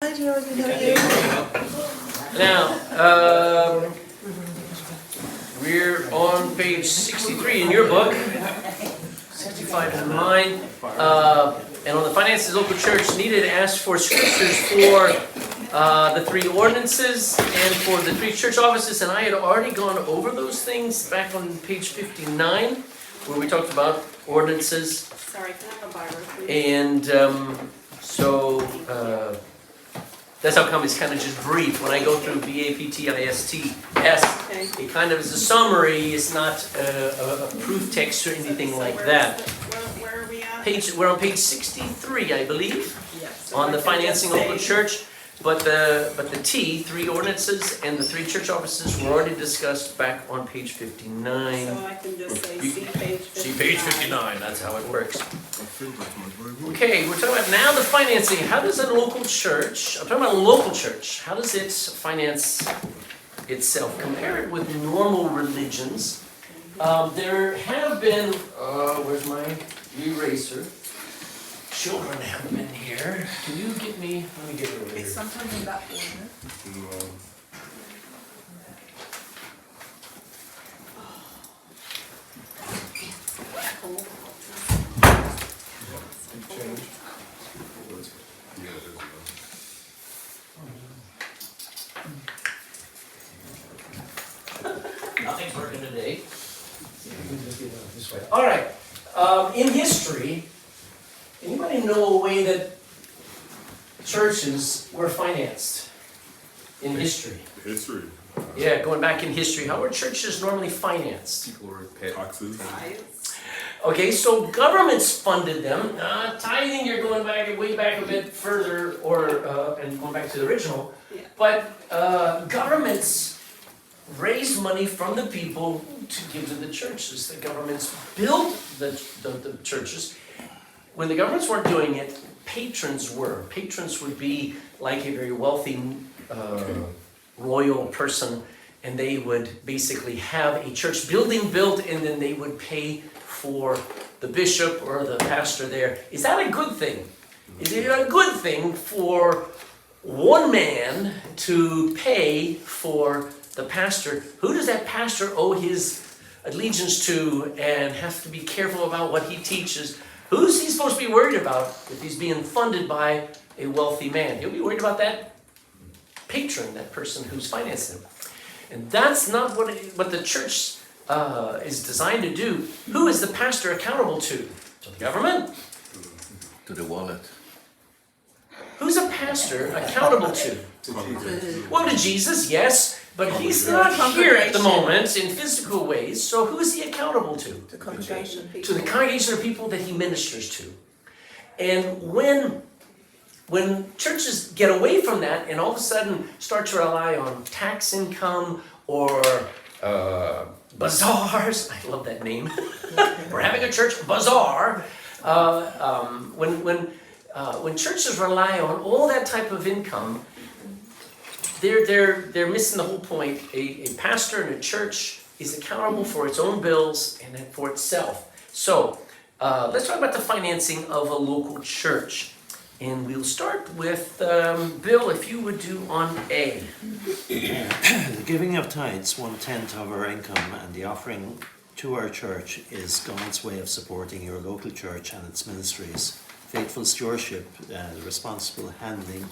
Hi George, how are you? Now, we're on page 63 in your book, 65 in mine, and on the finances local church needed to ask for scriptures for the three ordinances and for the three church offices, and I had already gone over those things back on page 59, where we talked about ordinances. Sorry, can I have a Bible, please? And so that's how come it's kind of just brief. When I go through BAPTISTS, it kind of is a summary. It's not a proof text or anything like that. Where are we at? We're on page 63, I believe, Yes. on the financing local church. But the three ordinances and the three church offices were already discussed back on page 59. So I can just say see page 59. See page 59, that's how it works. Okay, we're talking about now the financing. How does a local church, I'm talking about a local church, how does it finance itself? Compare it with normal religions. There have been, where's my eraser? Children have been here. Can you get me, let me get it over here. It's sometimes in that order. Nothing's working today. All right. In history, anybody know a way that churches were financed in history? History. Yeah, going back in history, how were churches normally financed? People were paid taxes. Okay, so governments funded them. Tithing, you're going back way back a bit further, and going back to the original. Yeah. But governments raised money from the people to give to the churches. The governments built the churches. When the governments weren't doing it, patrons were. Patrons would be like a very wealthy royal person, and they would basically have a church building built, and then they would pay for the bishop or the pastor there. Is that a good thing? Is it a good thing for one man to pay for the pastor? Who does that pastor owe his allegiance to and have to be careful about what he teaches? Who's he supposed to be worried about if he's being funded by a wealthy man? He'll be worried about that patron, that person who's financing him. And that's not what the church is designed to do. Who is the pastor accountable to? To the government? To the wallet. Who's a pastor accountable to? Well, to Jesus, yes, but he's not here at the moment in physical ways, so who is he accountable to? The congregation of people. To the congregation of people that he ministers to. And when churches get away from that and all of a sudden start to rely on tax income or bazaars, I love that name. We're having a church bazaar. When churches rely on all that type of income, they're missing the whole point. A pastor in a church is accountable for its own bills and for itself. So let's talk about the financing of a local church. And we'll start with Bill, if you would do on A. The giving of tithes, 1/10 of our income, and the offering to our church is God's way of supporting your local church and its ministries. Faithful stewardship, the responsible handling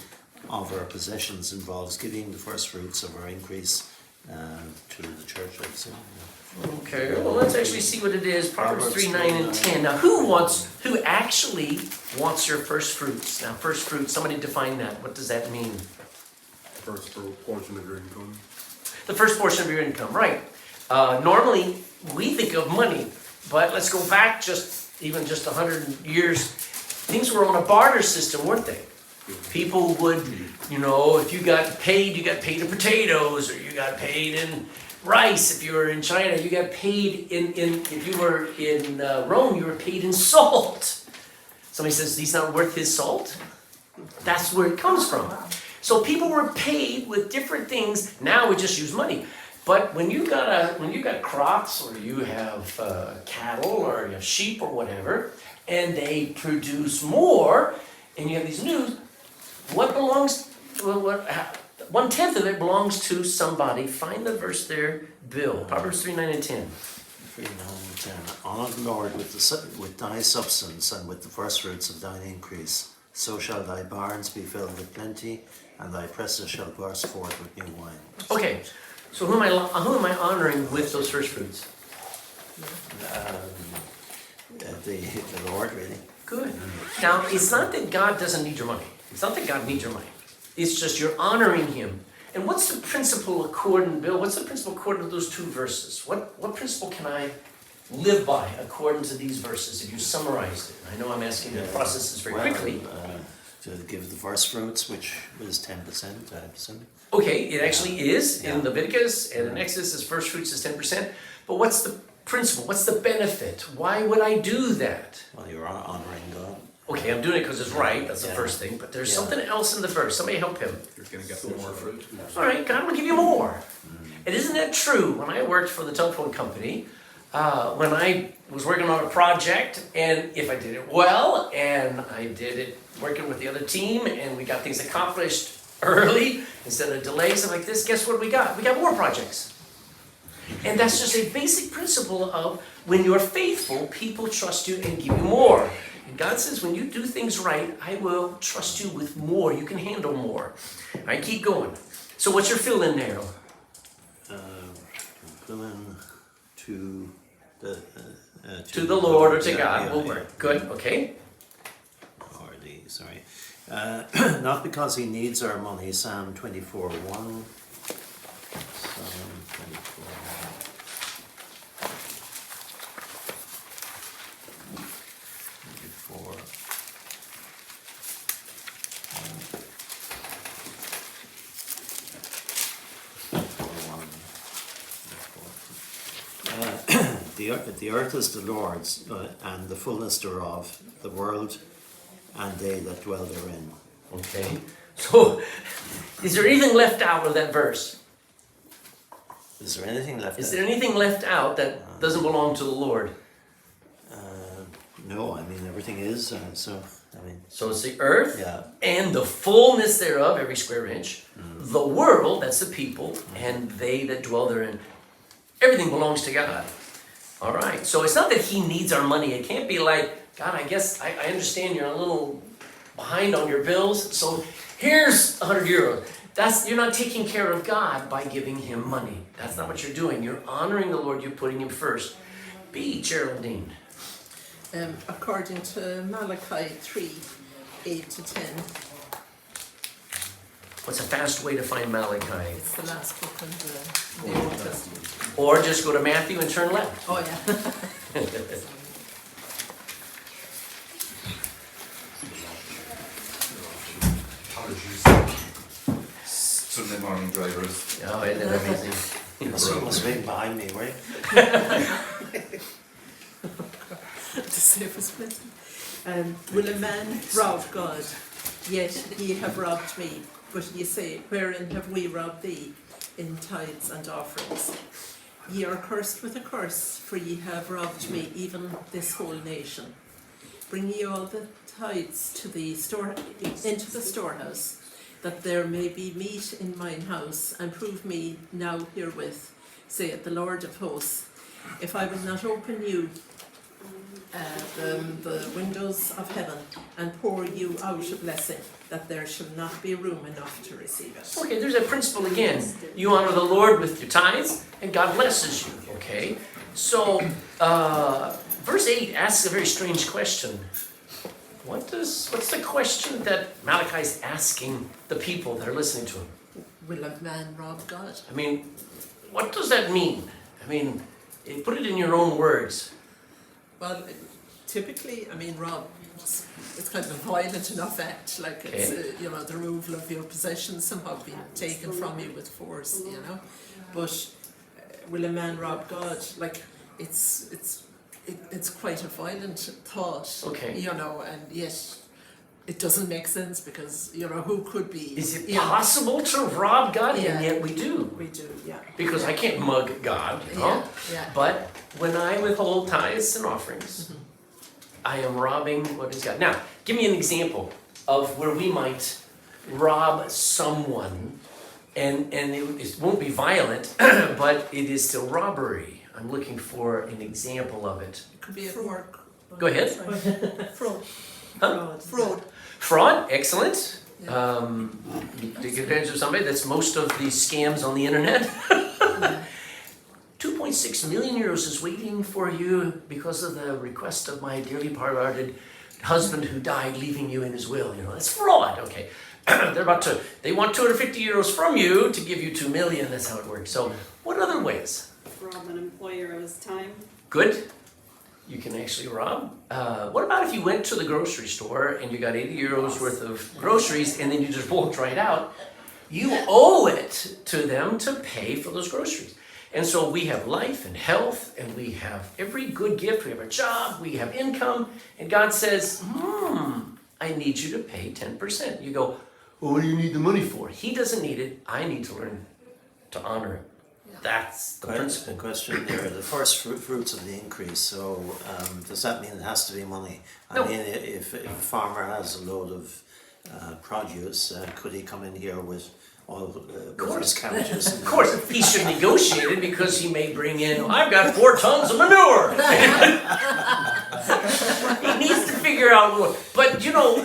of our possessions involves giving the first fruits of our increase to the church. Okay, well, let's actually see what it is. Proverbs 3, 9, and 10. Now, who actually wants your first fruits? Now, first fruits, somebody define that. What does that mean? First portion of your income. The first portion of your income, right. Normally, we think of money, but let's go back just 100 years. Things were on a barter system, weren't they? People would, if you got paid in potatoes, or you got paid in rice. If you were in China, you got paid if you were in Rome, you were paid in salt. Somebody says, he's not worth his salt. That's where it comes from. So people were paid with different things. Now we just use money. But when you got crops, or you have cattle, or you have sheep, or whatever, and they produce more, and you have these news, what belongs well, 1/10 of it belongs to somebody. Find the verse there, Bill. Proverbs 3, 9, and 10. 3, 9, and 10. Honour the Lord with thy substance and with the first fruits of thine increase. So shall thy barns be filled with plenty, and thy presses shall burst forth with new wine. Okay, so who am I honoring with those first fruits? The Lord, really. Good. Now, it's not that God doesn't need your money. It's not that God needs your money. It's just you're honoring Him. And what's the principle according, Bill? What's the principle according to those two verses? What principle can I live by according to these verses if you summarized it? I know I'm asking you to process this very quickly. To give the first fruits, which was 10%, 5%. Okay, it actually is in Leviticus and in Exodus, as first fruits is 10%. But what's the principle? What's the benefit? Why would I do that? Well, you're honoring God. Okay, I'm doing it because it's right. That's the first thing. But there's something else in the verse. Somebody help him. You're gonna get some more fruit. All right, God will give you more. And isn't that true? When I worked for the telephone company, when I was working on a project, and if I did it well, and I did it working with the other team, and we got things accomplished early instead of delays and like this, guess what we got? We got more projects. And that's just a basic principle of when you're faithful, people trust you and give you more. And God says, when you do things right, I will trust you with more. You can handle more. All right, keep going. So what's your fill in there? Fill in to the... To the Lord or to Yeah, God yeah, will yeah. work. Good, okay. Or the, sorry. Not because he needs our money, Psalm 24:1. Psalm 24:1. The earth is the Lord's, and the fullness thereof, the world, and they that dwell therein. Okay. So, is there anything left out of that verse? Is there anything left? Is there anything left out that doesn't belong to the Lord? No, I mean everything is. So So it's the earth yeah. and the fullness thereof, every square inch. The world, that's the people, and they that dwell therein. Everything belongs to God. All right. So it's not that He needs our money. It can't be like, God, I guess I understand you're a little behind on your bills, so here's 100 euros. You're not taking care of God by giving Him money. That's not what you're doing. You're honoring the Lord. You're putting Him first. B, Geraldine. According to Malachi 3, 8 to 10, What's a fast way to find Malachi? it's the last book in the Old Testament. Or just go to Matthew and turn left. Oh, yeah. Sunday morning drivers. Oh, isn't that amazing? Someone was right behind me, right? To save his blessing. Will a man rob God? Yet ye have robbed me. But ye say, wherein have we robbed thee? In tithes and offerings. Ye are cursed with a curse, for ye have robbed me, even this whole nation. Bring ye all the tithes to the into the storehouse, that there may be meat in mine house, and prove me now herewith, saith the Lord of hosts, if I will not open you the windows of heaven, and pour you out a blessing, that there shall not be room enough to receive it. Okay, there's that principle again. You honor the Lord with your tithes, and God blesses you, okay? So, verse 8 asks a very strange question. What's the question that Malachi's asking the people that are listening to him? Will a man rob God? I mean, what does that mean? I mean, put it in your own words. Well, typically, I mean, rob, it's kind of a violent enough act, like it's, the removal of your possessions somehow being taken from you with force, But will a man rob God? Like, it's quite a violent thought, Okay. And yet it doesn't make sense because, who could be... Is it possible to rob God? Yeah. And yet we do. We do, yeah. Because I can't mug God, Yeah. But when I withhold tithes and offerings, I am robbing what is God. Now, give me an example of where we might rob someone, and it won't be violent, but it is still robbery. I'm looking for an example of it. It could be at work. Go ahead. Fraud. Huh? Fraud. Fraud, excellent. Yeah. Take advantage of somebody. That's most of the scams on the internet. 2.6 million euros is waiting for you because of the request of my dearly departed husband who died, leaving you in his will. You know, that's fraud. Okay. They want 250 euros from you to give you 2 million. That's how it works. So what other ways? Rob an employer of his time. Good. You can actually rob. What about if you went to the grocery store and you got 80 euros worth of groceries and then you just walked right out? You owe it to them to pay for those groceries. And so we have life and health, and we have every good gift. We have a job, we have income, and God says, I need you to pay 10%. You go, well, what do you need the money for? He doesn't need it. I need to learn to honor him. That's the principle. The question there, the first fruits of the increase, so does that mean it has to be money? No. I mean, if a farmer has a load of produce, could he come in here with all with his cabbages? Of course, he should negotiate it because he may bring in, I've got 4 tons of manure. He needs to figure out more. But you know,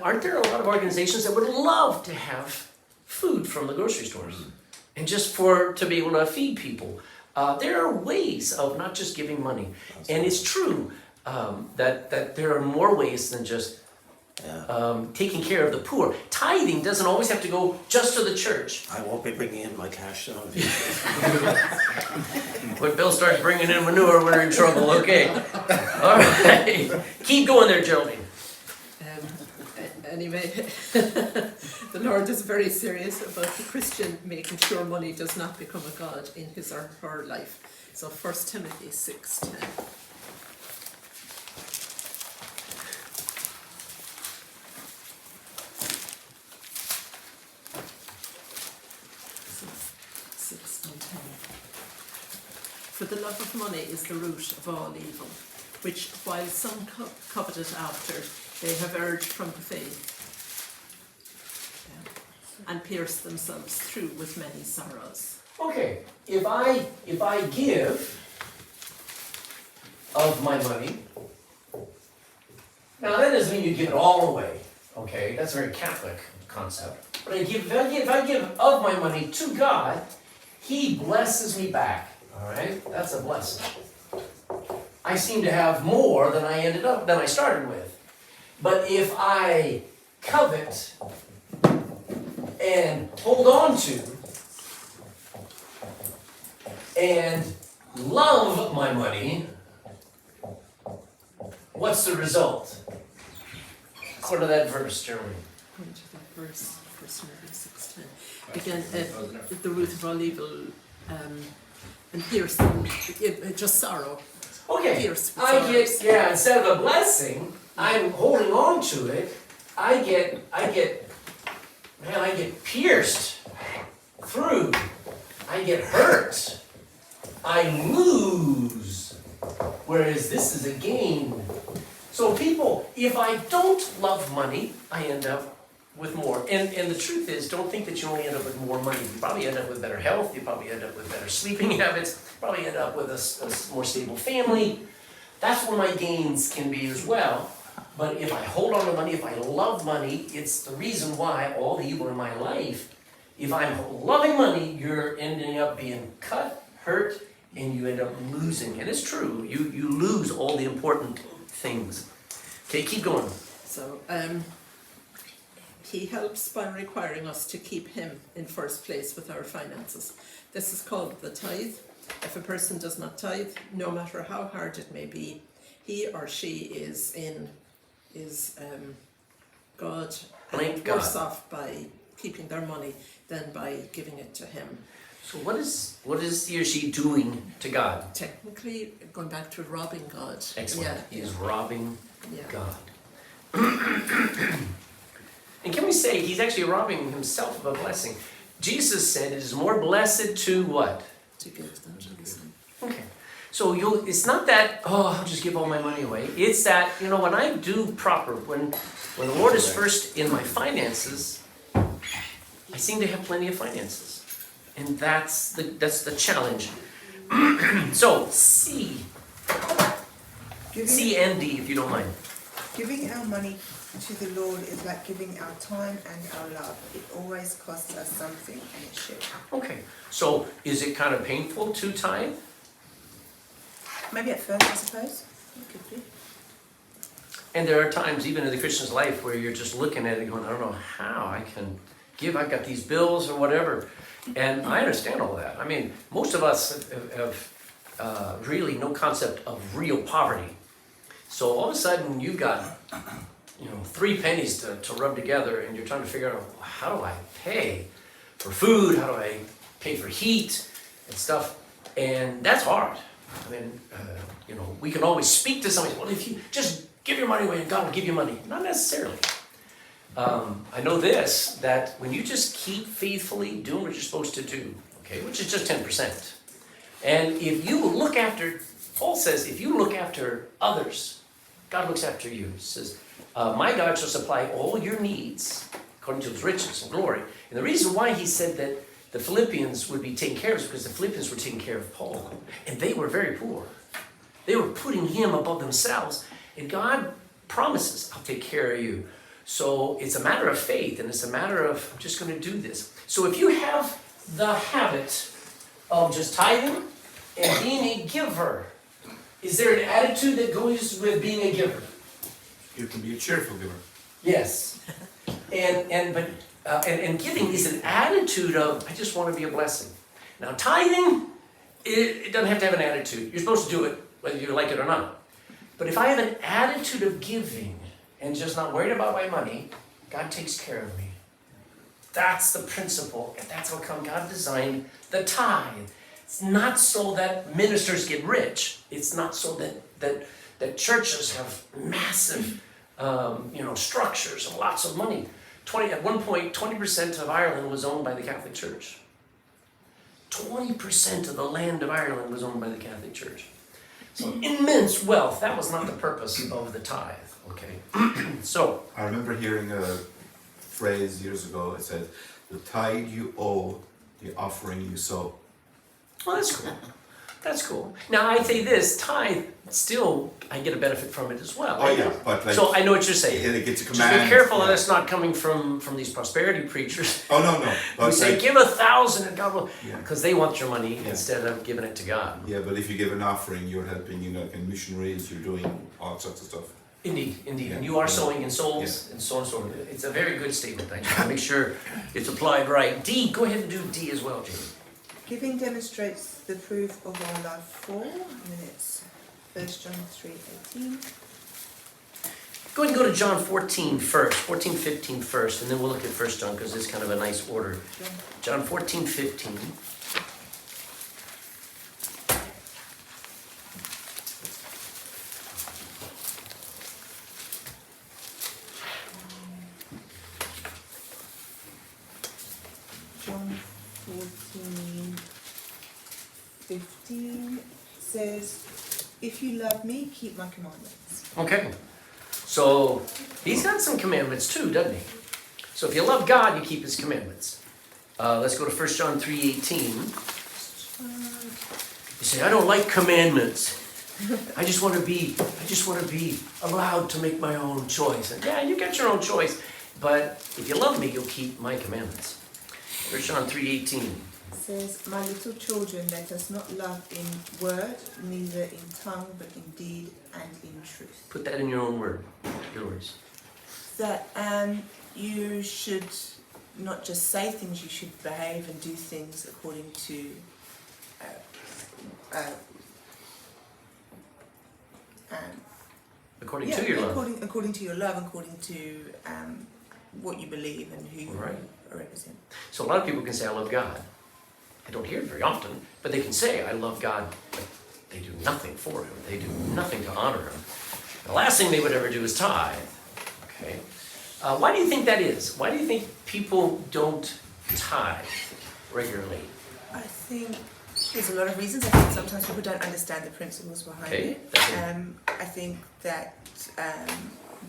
aren't there a lot of organizations that would love to have food from the grocery stores? And just to be able to feed people. There are ways of not just giving money. And it's true that there are more ways than just taking care of the poor. Tithing doesn't always have to go just to the church. I won't be bringing in my cash now. When Bill starts bringing in manure, we're in trouble. Okay. All right. Keep going there, Geraldine. Anyway, the Lord is very serious about the Christian making sure money does not become a god in his or her life. So 1 Timothy 6:10. For the love of money is the root of all evil, which while some coveted after, they have urged from the faith, and pierced themselves through with many sorrows. Okay, if I give of my money, now that doesn't mean you give it all away. Okay, that's a very Catholic concept. But if I give of my money to God, He blesses me back. All right, that's a blessing. I seem to have more than I started with. But if I covet and hold on to and love my money, what's the result? Go to that verse, Jeremy. Going to that verse, 1 Timothy 6:10. Again, the root of all evil, and pierce them, just sorrow. Okay, Pierce with I sorrows. get, instead of a blessing, I'm holding on to it, I get pierced through, I get hurt, I lose, whereas this is a gain. So people, if I don't love money, I end up with more. And the truth is, don't think that you only end up with more money. You probably end up with better health, you probably end up with better sleeping habits, you probably end up with a more stable family. That's where my gains can be as well. But if I hold on to money, if I love money, it's the reason why all the evil in my life, if I'm loving money, you're ending up being cut, hurt, and you end up losing. And it's true, you lose all the important things. Okay, keep going. So, He helps by requiring us to keep Him in first place with our finances. This is called the tithe. If a person does not tithe, no matter how hard it may be, he or she is God, and worse off by keeping their money than by giving it to Him. So what is he or she doing to God? Technically, going back to robbing God. Excellent. Yeah, He is robbing yeah. God. And can we say he's actually robbing himself of a blessing? Jesus said it is more blessed to what? To give that. Okay. So it's not that, oh, I'll just give all my money away. It's that, when I do proper, when the Lord is first in my finances, I seem to have plenty of finances. And that's the challenge. So, C and D, if you don't mind. Giving our money to the Lord is like giving our time and our love. It always costs us something, and it should. Okay, so is it kind of painful to tithe? Maybe at first, I suppose. It could be. And there are times, even in the Christian's life, where you're just looking at it going, I don't know how I can give. I've got these bills or whatever. And I understand all that. I mean, most of us have really no concept of real poverty. So all of a sudden you've got, 3 pennies to rub together, and you're trying to figure out, how do I pay for food? How do I pay for heat and stuff? And that's hard. I mean, we can always speak to somebody, well, if you just give your money away and God will give you money. Not necessarily. I know this, that when you just keep faithfully doing what you're supposed to do, okay, which is just 10%. And if you look after, Paul says, if you look after others, God looks after you. He says, my God shall supply all your needs according to his riches and glory. And the reason why he said that the Philippians would be taken care of is because the Philippians were taking care of Paul. And they were very poor. They were putting him above themselves. And God promises, I'll take care of you. So it's a matter of faith, and it's a matter of, I'm just going to do this. So if you have the habit of just tithing and being a giver, is there an attitude that goes with being a giver? You can be a cheerful giver. Yes. And giving is an attitude of, I just want to be a blessing. Now tithing, it doesn't have to have an attitude. You're supposed to do it whether you like it or not. But if I have an attitude of giving and just not worried about my money, God takes care of me. That's the principle, and that's how come God designed the tithe. It's not so that ministers get rich. It's not so that churches have massive structures and lots of money. At one point, 20% of Ireland was owned by the Catholic Church. 20% of the land of Ireland was owned by the Catholic Church. So immense wealth. That was not the purpose of the tithe. Okay. So I remember hearing a phrase years ago. It said, "The tithe you owe, the offering you sow." well, that's cool. That's cool. Now I say this, tithe, still I get a benefit from it as well. Oh yeah, but like, So I know what you're saying. it's a Just command. be careful that yeah. it's not coming from these prosperity preachers. Oh no. Who But say, like, give 1,000 and God will, Yeah. because they want your money Yeah. instead of giving it to God. yeah, but if you give an offering, you're helping, in missionaries. You're doing all sorts of stuff. Indeed. Yeah. And you are sowing in souls and so on and so on. It's a very good statement. I just want to make sure it's applied right. D, go ahead and do D as well, Jamie. Giving demonstrates the proof of our love for, and then it's 1 John 3:18. Go ahead and go to John 14 first, 15 first, and then we'll look at 1 John because it's kind of a nice order. John 14:15. John 14:15 says, "If you love me, keep my commandments." Okay. So he's got some commandments too, doesn't he? So if you love God, you keep his commandments. Let's go to 1 John 3:18. You say, I don't like commandments. I just want to be allowed to make my own choice. And yeah, you get your own choice. But if you love me, you'll keep my commandments. 1 John 3:18. It says, "My little children, let us not love in word, neither in tongue, but in deed and in truth." Put that in your own word, your words. That you should not just say things, you should behave and do things according to According to your love. according to your love, according to what you believe and who you Right. represent. So a lot of people can say, I love God. I don't hear it very often, but they can say, I love God, but they do nothing for him. They do nothing to honor him. The last thing they would ever do is tithe. Okay. Why do you think that is? Why do you think people don't tithe regularly? I think There's a lot of reasons. I think sometimes people don't understand the principles behind Okay, it. that's it. I think that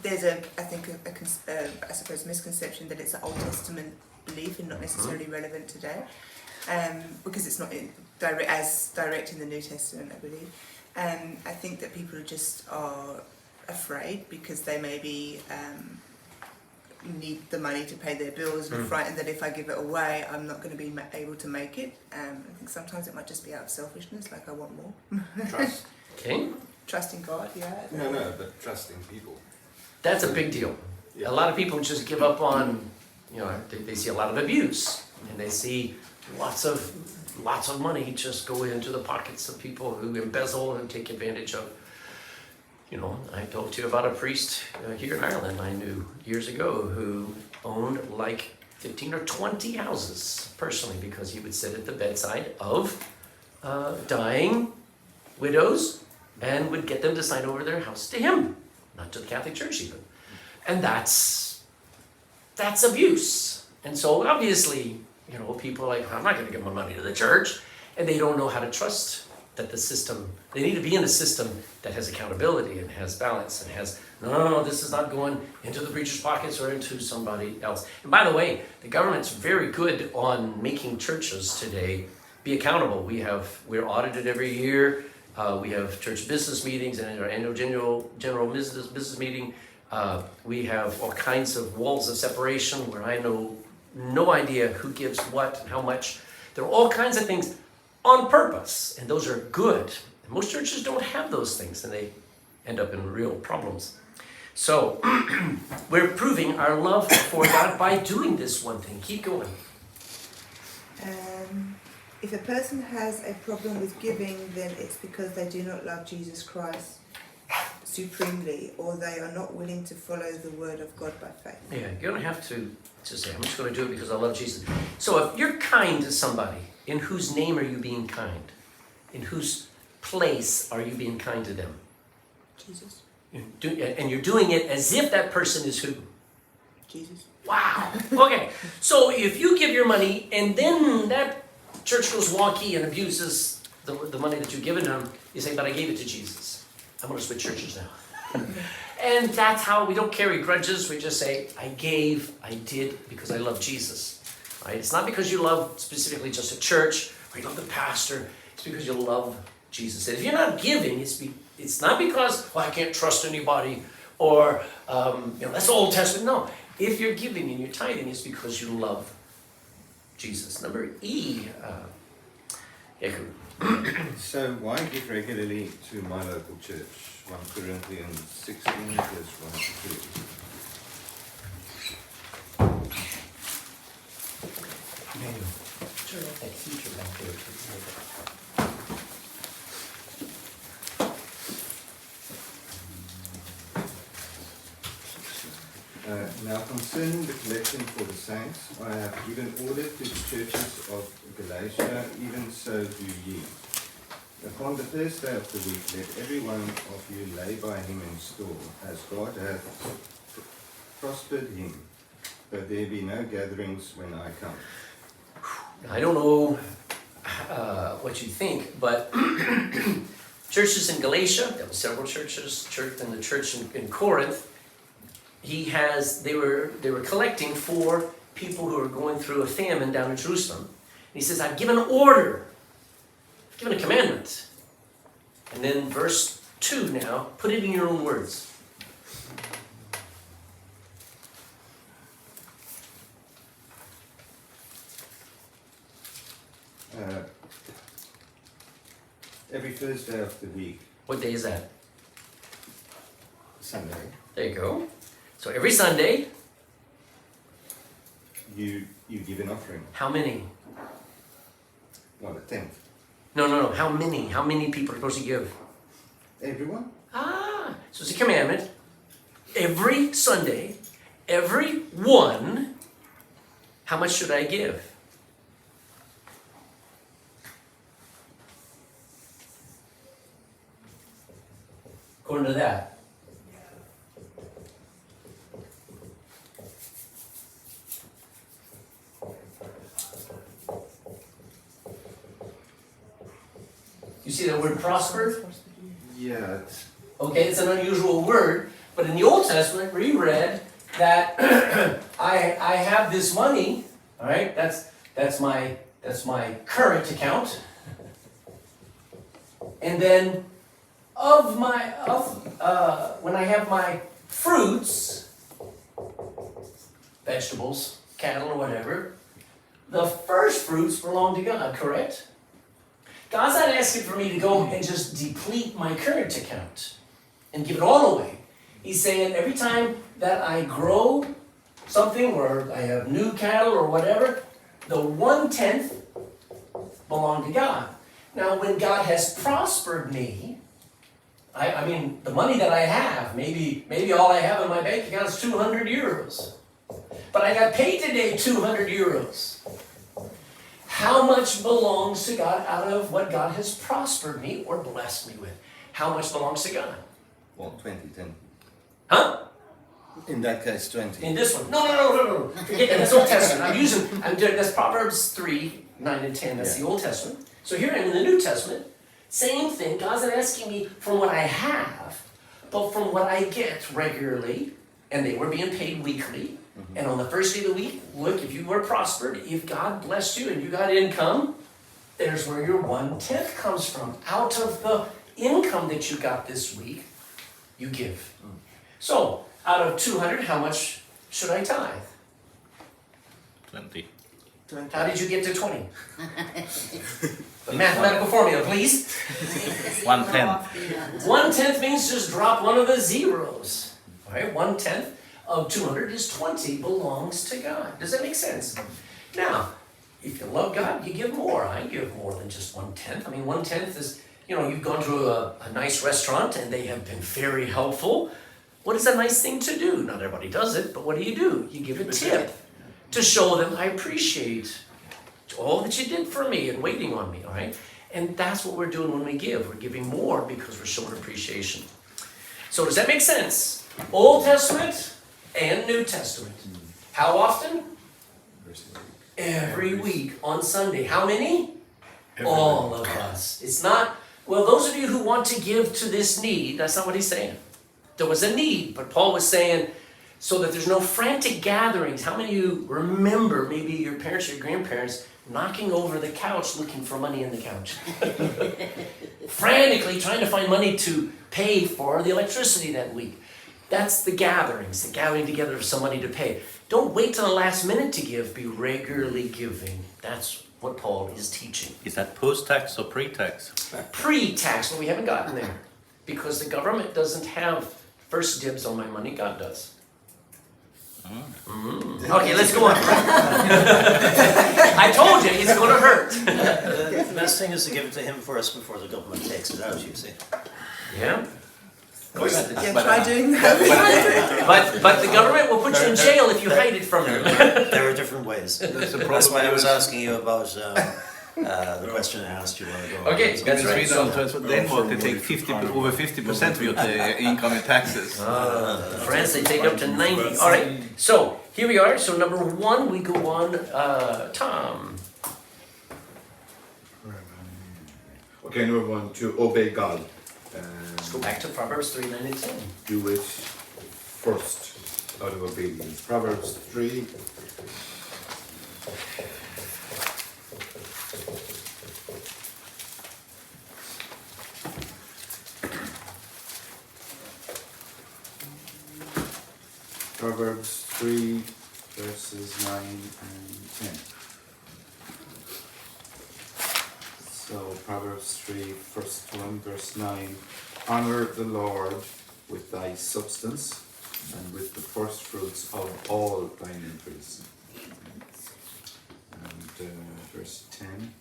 there's I suppose misconception that it's an Old Testament belief and not necessarily relevant today, because it's not as direct in the New Testament, I believe. I think that people just are afraid because they maybe need the money to pay their bills and are frightened that if I give it away, I'm not going to be able to make it. I think sometimes it might just be out of selfishness, like I want more. Trust. Okay, Trusting God, yeah. No, but trusting people. that's a big deal. Yeah. A lot of people just give up on, they see a lot of abuse, and they see lots of money just go into the pockets of people who embezzle and take advantage of. I talked to you about a priest here in Ireland I knew years ago who owned like 15 or 20 houses personally because he would sit at the bedside of dying widows and would get them to sign over their house to him, not to the Catholic Church even. And that's abuse. And so obviously, people are like, I'm not going to give my money to the church, and they don't know how to trust that the system, they need to be in a system that has accountability and has balance and has, no, this is not going into the preacher's pockets or into somebody else. And by the way, the government's very good on making churches today be accountable. We're audited every year. We have church business meetings and our annual general business meeting. We have all kinds of walls of separation where I know no idea who gives what and how much. There are all kinds of things on purpose, and those are good. And most churches don't have those things, and they end up in real problems. So we're proving our love for God by doing this one thing. Keep going. If a person has a problem with giving, then it's because they do not love Jesus Christ supremely, or they are not willing to follow the word of God by faith. Yeah, you don't have to say, I'm just going to do it because I love Jesus. So if you're kind to somebody, in whose name are you being kind? In whose place are you being kind to them? Jesus. And you're doing it as if that person is who? Jesus. Wow. Okay. So if you give your money and then that church goes wonky and abuses the money that you've given them, you say, but I gave it to Jesus. I'm going to switch churches now. And that's how we don't carry grudges. We just say, I did because I love Jesus. Right? It's not because you love specifically just a church or you love the pastor. It's because you love Jesus. And if you're not giving, it's not because, I can't trust anybody or, that's Old Testament. No. If you're giving and you're tithing, it's because you love Jesus. Number E. Yehu. So why give regularly to my local church? 1 Corinthians 16, verse 1 to 3. Turn off that heater back there. Now concerning the collection for the saints, I have given order to the churches of Galatia, even so do ye. Upon the first day of the week, let every one of you lay by him in store, as God hath prospered him, that there be no gatherings when I come. I don't know what you think, but churches in Galatia, there were several churches, and the church in Corinth, they were collecting for people who are going through a famine down in Jerusalem. And he says, I've given an order, I've given a commandment. And then verse 2 now, put it in your own words. Every first day of the week, What day is that? Sunday, There you go. So every Sunday, you give an offering. how many? Well, a tenth. No. How many? How many people are supposed to give? Everyone? So it's a commandment. Every Sunday, every one, how much should I give? According to that. See that word prospered? Yeah, it's, Okay, it's an unusual word, but in the Old Testament, we read that I have this money, all right, that's my current account. And then when I have my fruits, vegetables, cattle, or whatever, the first fruits belong to God, correct? God's not asking for me to go and just deplete my current account and give it all away. He's saying every time that I grow something or I have new cattle or whatever, the 1/10 belong to God. Now, when God has prospered me, I mean, the money that I have, maybe all I have in my bank account is 200 euros. But I got paid today 200 euros. How much belongs to God out of what God has prospered me or blessed me with? How much belongs to God? well, 20, 10. Huh? In that case, 20. In this one. No. Forget that. That's Old Testament. I'm doing, that's Proverbs 3, 9 and 10. That's the Old Testament. So here in the New Testament, same thing. God's not asking me from what I have, but from what I get regularly. And they were being paid weekly. And on the first day of the week, look, if you were prospered, if God blessed you and you got income, there's where your 1/10 comes from. Out of the income that you got this week, you give. So, out of 200, how much should I tithe? 20. How did you get to 20? The mathematical formula, please. 1/10. 1/10 means just drop one of the zeros. All right, 1/10 of 200 is 20, belongs to God. Does that make sense? Now, if you love God, you give more. I give more than just 1/10. I mean, 1/10 is, you've gone to a nice restaurant and they have been very helpful. What is a nice thing to do? Not everybody does it, but what do? You give a tip to show them I appreciate all that you did for me and waiting on me, all right? And that's what we're doing when we give. We're giving more because we're showing appreciation. So does that make sense? Old Testament and New Testament. How often? Every week on Sunday. How many? All of us. It's not, well, those of you who want to give to this need, that's not what he's saying. There was a need, but Paul was saying, so that there's no frantic gatherings. How many of you remember maybe your parents or your grandparents knocking over the couch looking for money in the couch? Frantically trying to find money to pay for the electricity that week. That's the gatherings, the gathering together of some money to pay. Don't wait till the last minute to give, be regularly giving. That's what Paul is teaching. Is that post-tax or pre-tax? Pre-tax, but we haven't gotten there. Because the government doesn't have first dibs on my money, God does. Okay, let's go on. I told you, it's going to hurt. The best thing is to give it to him first before the government takes it out, you see. Yeah? Yeah, try doing that. But the government will put you in jail if you hide it from them. There are different ways. That's why I was asking you about the question I asked you a while ago. Okay, that's right. Denmark, they take over 50% of your income in taxes. France, they take up to 90. All right, so here we are. So number 1, we go on, Tom. Okay, number 1, to obey God. Let's go back to Proverbs 3, 9 and 10. Do it first out of obedience. Proverbs 3. Proverbs 3, verses 9 and 10. So, Proverbs 3, first 1, verse 9. Honor the Lord with thy substance and with the first fruits of all thine increase. And verse 10.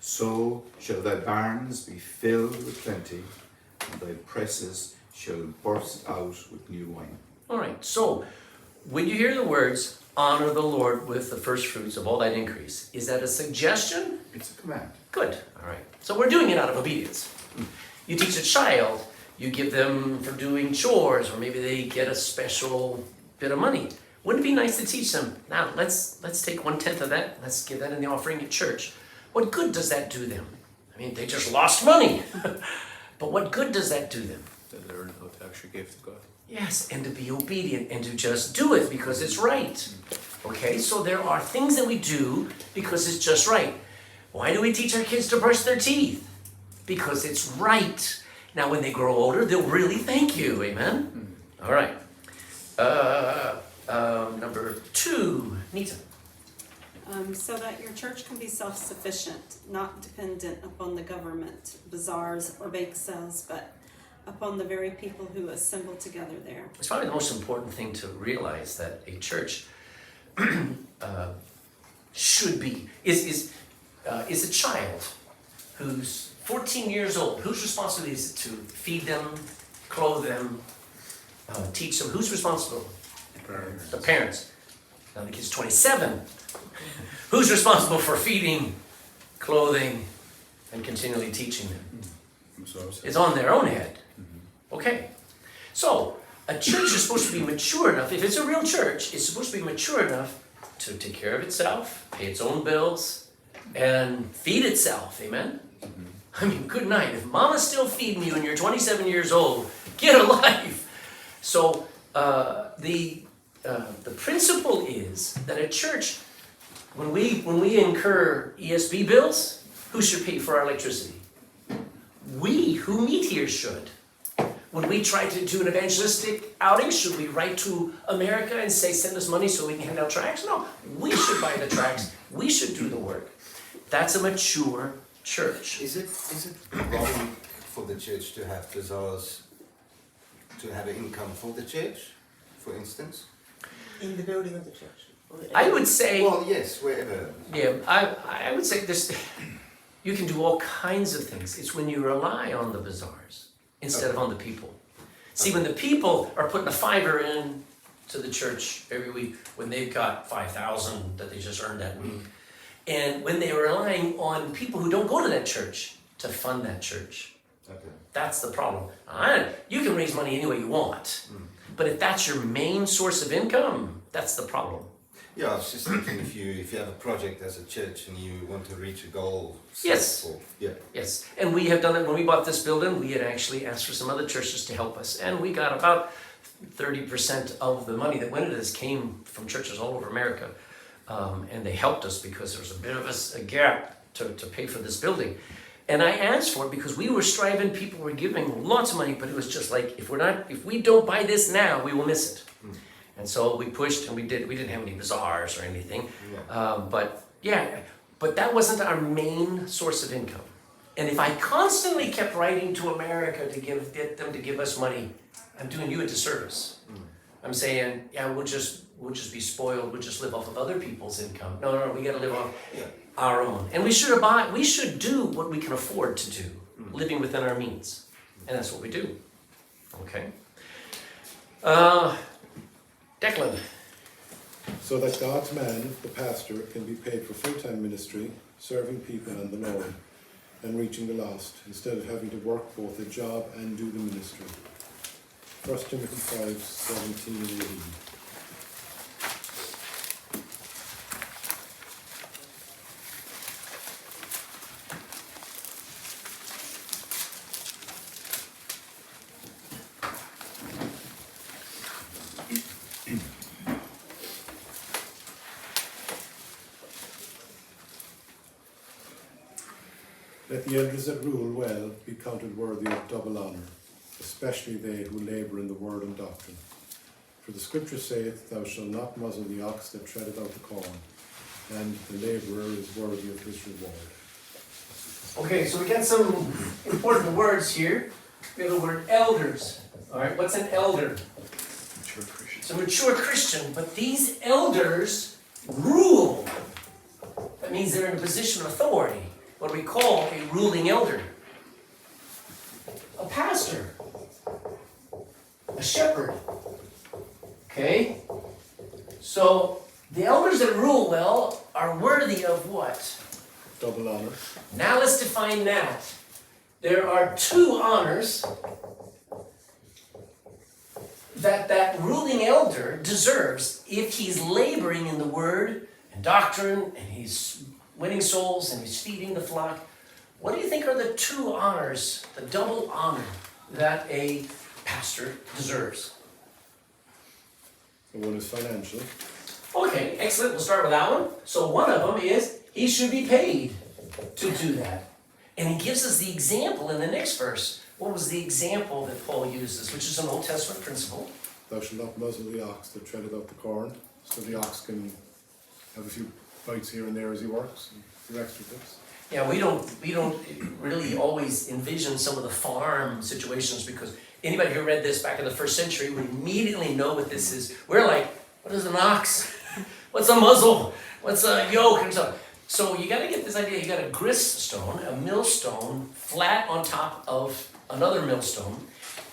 So shall thy barns be filled with plenty, and thy presses shall burst out with new wine. All right, so when you hear the words, honor the Lord with the first fruits of all that increase, is that a suggestion? It's a command. Good, all right. So we're doing it out of obedience. You teach a child, you give them for doing chores, or maybe they get a special bit of money. Wouldn't it be nice to teach them, now let's take 1/10 of that, let's give that in the offering at church. What good does that do them? I mean, they just lost money. But what good does that do them? They learn how to actually give to God. Yes, and to be obedient and to just do it because it's right. Okay, so there are things that we do because it's just right. Why do we teach our kids to brush their teeth? Because it's right. Now, when they grow older, they'll really thank you. Amen? All right. Number 2, Nita. So that your church can be self-sufficient, not dependent upon the government, bazaars, or bake sales, but upon the very people who assemble together there. It's probably the most important thing to realize that a church should be, is a child who's 14 years old. Whose responsibility is it to feed them, clothe them, teach them? Who's responsible? Parents. The parents. Now the kid's 27. Who's responsible for feeding, clothing, and continually teaching them? It's on their own head. Okay. So, a church is supposed to be mature enough, if it's a real church, it's supposed to be mature enough to take care of itself, pay its own bills, and feed itself. Amen? I mean, good night. If mama's still feeding you and you're 27 years old, get a life. So, the principle is that a church, when we incur ESB bills, who should pay for our electricity? We who meet here should. When we try to do an evangelistic outing, should we write to America and say, send us money so we can hand out tracts? No, we should buy the tracts. We should do the work. That's a mature church. Is it wrong for the church to have bazaars, to have an income for the church, for instance? In the building of the church. I would say, Well, yes, wherever. yeah, I would say this, you can do all kinds of things. It's when you rely on the bazaars instead of on the people. See, when the people are putting a $5 in to the church every week, when they've got 5,000 that they just earned that week, and when they're relying on people who don't go to that church to fund that church, Okay. that's the problem. You can raise money any way you want, but if that's your main source of income, that's the problem. Yeah, I was just thinking if you have a project as a church and you want to reach a goal. Yes. Yeah. Yes, and we have done it. When we bought this building, we had actually asked for some other churches to help us, and we got about 30% of the money that went into this came from churches all over America, and they helped us because there was a bit of a gap to pay for this building. And I asked for it because we were striving, people were giving lots of money, but it was just like, if we don't buy this now, we will miss it. And so we pushed and we didn't have any bazaars or anything. Yeah. But that wasn't our main source of income. And if I constantly kept writing to America to get them to give us money, I'm doing you a disservice. I'm saying, yeah, we'll just be spoiled, we'll just live off of other people's income. No, we gotta live off our own. And we should do what we can afford to do, living within our means. And that's what we do. Okay. Declan. So that God's man, the pastor, can be paid for full-time ministry, serving people and the Lord, and reaching the lost, instead of having to work both a job and do the ministry. 1 Timothy 5:17 and 18. Let the elders that rule well be counted worthy of double honour, especially they who labour in the word and doctrine. For the scripture saith, Thou shalt not muzzle the ox that treadeth out the corn, and the labourer is worthy of his reward. Okay, so we got some important words here. We have the word elders. All right, what's an elder? Mature Christian. It's a mature Christian, but these elders rule. That means they're in a position of authority. What we call a ruling elder. A pastor. A shepherd. Okay? So, the elders that rule well are worthy of what? Double honour. Now let's define that. There are 2 honors that ruling elder deserves if he's laboring in the word and doctrine and he's winning souls and he's feeding the flock. What do you think are the two honors, the double honor that a pastor deserves? The one is financial. Okay, excellent. We'll start with that one. So one of them is he should be paid to do that. And he gives us the example in the next verse. What was the example that Paul uses, which is an Old Testament principle? Thou shalt not muzzle the ox that treadeth out the corn, so the ox can have a few bites here and there as he works, and a few extra bits. Yeah, we don't really always envision some of the farm situations, because anybody who read this back in the first century would immediately know what this is. We're like, what is an ox? What's a muzzle? What's a yoke? And so you got to get this idea. You got a grist stone, a millstone, flat on top of another millstone.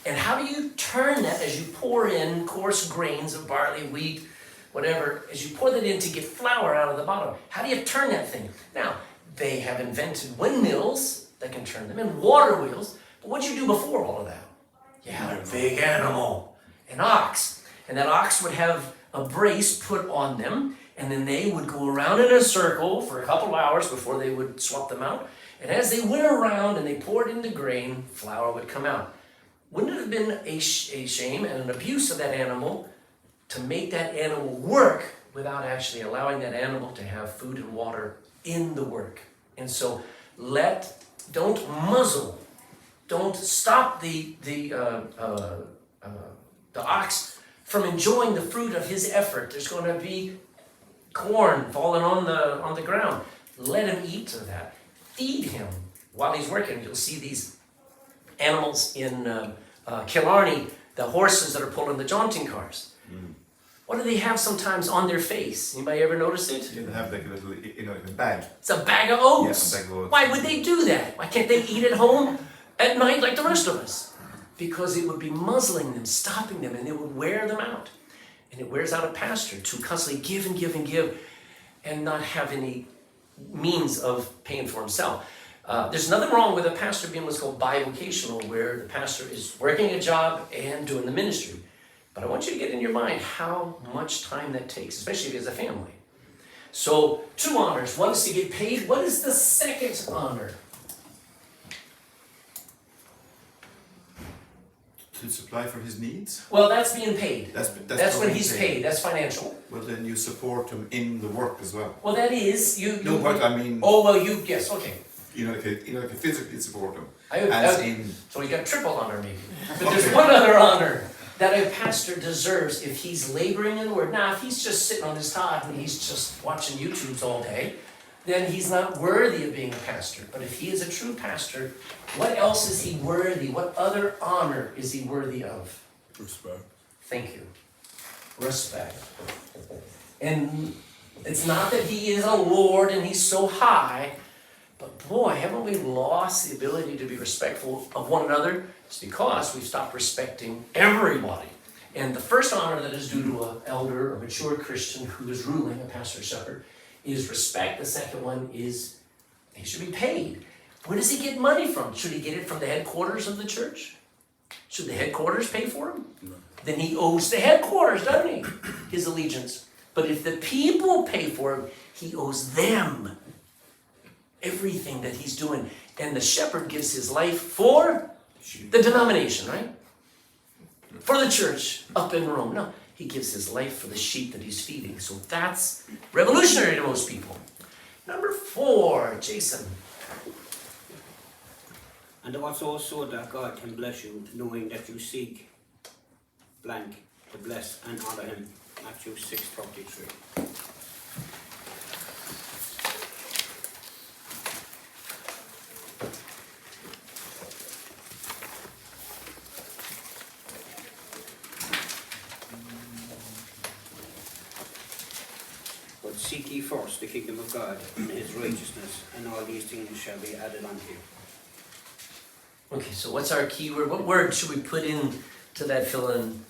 And how do you turn that as you pour in coarse grains of barley, wheat, whatever, as you pour that in to get flour out of the bottom? How do you turn that thing? Now, they have invented windmills that can turn them, and water wheels. But what'd you do before all of that? You had a big animal, an ox. And that ox would have a brace put on them, and then they would go around in a circle for a couple of hours before they would swap them out. And as they went around and they poured in the grain, flour would come out. Wouldn't it have been a shame and an abuse of that animal to make that animal work without actually allowing that animal to have food and water in the work? And so don't muzzle, don't stop the ox from enjoying the fruit of his effort. There's going to be corn falling on the ground. Let him eat of that. Feed him while he's working. You'll see these animals in Killarney, the horses that are pulling the jaunting cars. What do they have sometimes on their face? Anybody ever notice it? You have like a little, a bag. It's a bag of oats. Yeah, a bag of oats. Why would they do that? Why can't they eat at home at night like the rest of us? Because it would be muzzling them, stopping them, and it would wear them out. And it wears out a pastor to constantly give and give and give and not have any means of paying for himself. There's nothing wrong with a pastor being what's called bivocational, where the pastor is working a job and doing the ministry. But I want you to get in your mind how much time that takes, especially if it's a family. So, two honors. One is to get paid. What is the second honor? To supply for his needs. Well, that's being paid. That's when he's paid. That's financial. Well, then you support him in the work as well. Well, that is No, but I mean. Oh well, yes, okay. Like a physically support him. So we got triple honor maybe. But there's one other honor that a pastor deserves if he's laboring in the word. Now, if he's just sitting on his cot and he's just watching YouTubes all day, then he's not worthy of being a pastor. But if he is a true pastor, what else is he worthy? What other honor is he worthy of? Respect. Thank you. Respect. And it's not that he is a Lord and he's so high, but boy, haven't we lost the ability to be respectful of one another? It's because we've stopped respecting everybody. And the first honor that is due to an elder, a mature Christian who is ruling, a pastor or shepherd, is respect. The second one is he should be paid. Where does he get money from? Should he get it from the headquarters of the church? Should the headquarters pay for him? No. Then he owes the headquarters, doesn't he? His allegiance. But if the people pay for him, he owes them everything that he's doing. And the shepherd gives his life for the denomination, right? For the church up in Rome. No, he gives his life for the sheep that he's feeding. So that's revolutionary to most people. Number 4, Jason. And also so that God can bless you, knowing that you seek blank to bless and honor him. Matthew 6:33. But seek ye first the kingdom of God and his righteousness, and all these things shall be added unto you. Okay, so what's our key word? What word should we put in to that fill-in?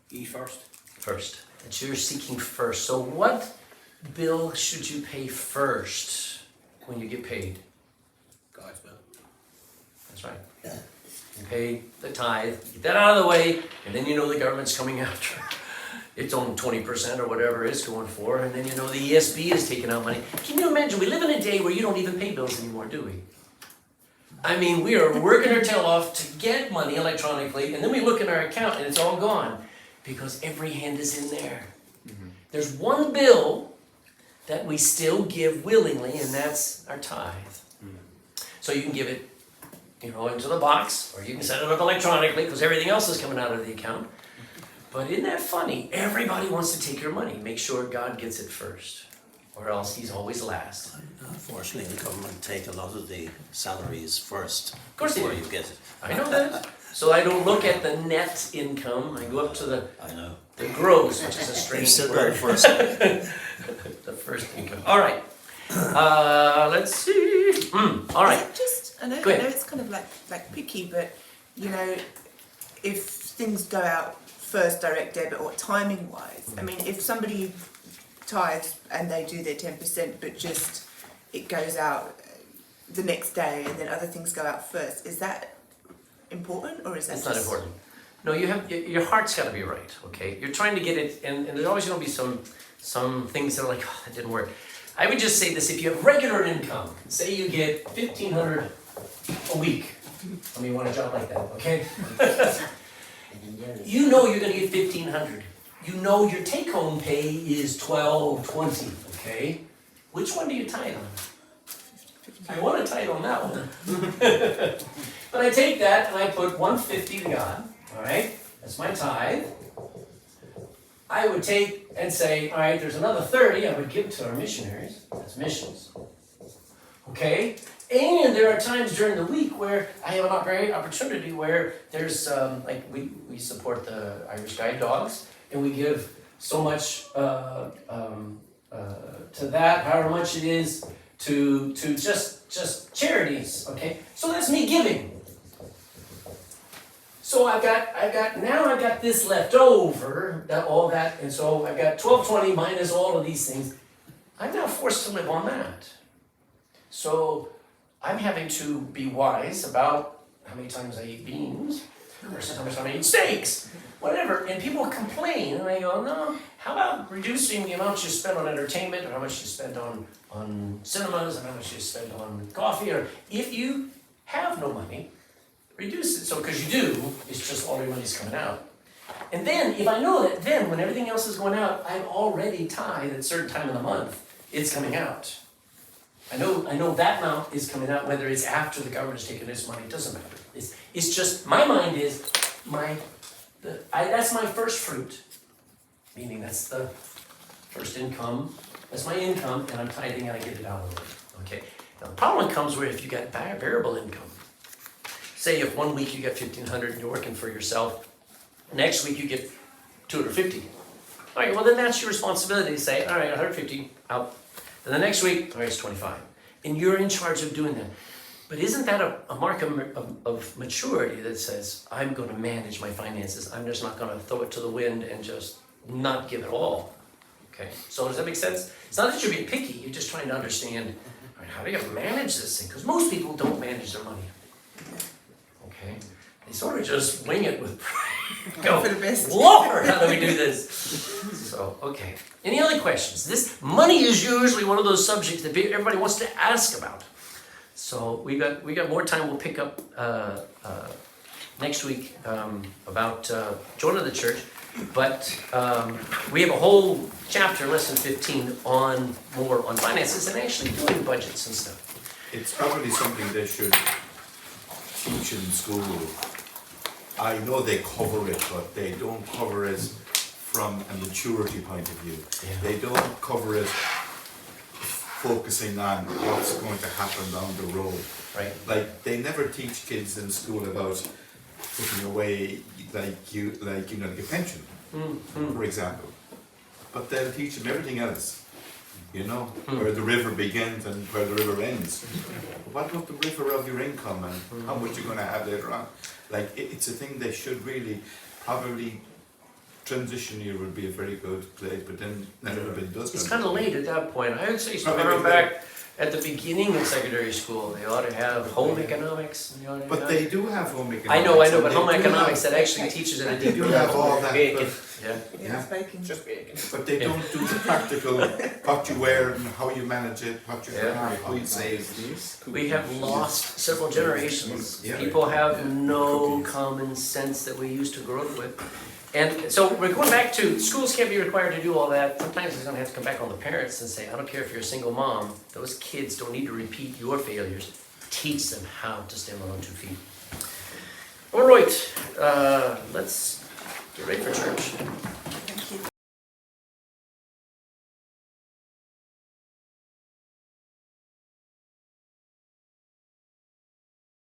Ye first. First. That you're seeking first. So what bill should you pay first when you get paid? God's will. That's right. You pay the tithe, get that out of the way, and then you know the government's coming after its own 20% or whatever it's going for, and then you know the ESB is taking out money. Can you imagine? We live in a day where you don't even pay bills anymore, do we? I mean, we are working our tail off to get money electronically, and then we look at our account and it's all gone because every hand is in there. There's one bill that we still give willingly, and that's our tithe. So you can give it, into the box, or you can set it up electronically because everything else is coming out of the account. But isn't that funny? Everybody wants to take your money. Make sure God gets it first, or else he's always last. Unfortunately, the government take a lot of the salaries first course they before do. you get it. I know that. So I don't look at the net income. I go up to the I know. gross, which is a You strange said word. that first. The first income. All right. Let's see. All right. I know Go ahead. it's kind of like picky, but if things go out first direct debit or timing wise, I mean, if somebody tithes and they do their 10%, but just it goes out the next day and then other things go out first, is that important or is that It's not important. No, you have your heart's got to be right. Okay, you're trying to get it, and there's always going to be some things that are like, oh, that didn't work. I would just say this: if you have regular income, say you get $1,500 a week. I mean, you want a job like that, okay? You know you're going to get $1,500. You know your take-home pay is $1,220. Okay, which one do you tithe on? I want to tithe on that one. But I take that and I put $150 to God. All right, that's my tithe. I would take and say, all right, there's another 30 I would give to our missionaries. That's missions. Okay, and there are times during the week where I have a great opportunity where there's like we support the Irish guide dogs, and we give so much to that, however much it is to just charities. Okay, so that's me giving. So I've got this left over, all that, and so I've got $1,220 minus all of these things. I'm now forced to live on that. So I'm having to be wise about how many times I eat beans versus how much time I eat steaks, whatever. And people complain, and I go, no, how about reducing the amount you spend on entertainment, or how much you spend on cinemas, and how much you spend on coffee, or if you have no money, reduce it. So, because you do, it's just all your money's coming out. And then, if I know that, then when everything else is going out, I've already tithed at a certain time of the month, it's coming out. I know that amount is coming out, whether it's after the government's taken this money, it doesn't matter. It's just, my mind is, that's my first fruit, meaning that's the first income, that's my income, and I'm tithing and I get it out of it. Okay. Now the problem comes where if you get variable income, say if 1 week you get $1,500 and you're working for yourself, next week you get $250. All right, well then that's your responsibility to say, all right, $150 out. Then the next week, all right, it's $25. And you're in charge of doing that. But isn't that a mark of maturity that says, I'm going to manage my finances. I'm just not going to throw it to the wind and just not give it all. Okay, so does that make sense? It's not that you're being picky, you're just trying to understand, all right, how do you manage this thing? Because most people don't manage their money. Okay, they sort of just wing it with go, for the best. Lord, how do we do this? So, okay. Any other questions? This money is usually one of those subjects that everybody wants to ask about. So we got more time. We'll pick up next week about joining the church. But we have a whole chapter, lesson 15, on finances and actually doing budgets and stuff. It's probably something they should teach in school. I know they cover it, but they don't cover it from a maturity point of view. Yeah. They don't cover it focusing on what's going to happen down the road. Right. Like they never teach kids in school about putting away like your pension, for example. But they'll teach them everything else. Where the river begins and where the river ends. What about the river of your income and how much you're going to have later on? Like it's a thing they should really probably. Transition year would be a very good place, but then not everybody does. It's kind of late at that point. I would say Probably start back At the beginning of secondary school, they ought to have home economics. And they ought to But have- they do have home economics. I know, but and home they do economics have- that actually teaches at a They deeper do have level. all that, Bacon. but, Yeah. Yeah, it's bacon. Just bacon. but they don't do the practical, what you wear and how you manage it, what you Yeah. have. We'd say these. We have lost several generations. Yeah. People have no common sense that we used to grow up with. And so we're going back to, schools can't be required to do all that. Sometimes we're gonna have to come back on the parents and say, I don't care if you're a single mom, those kids don't need to repeat your failures. Teach them how to stand on their own 2 feet. All right, let's get ready for church.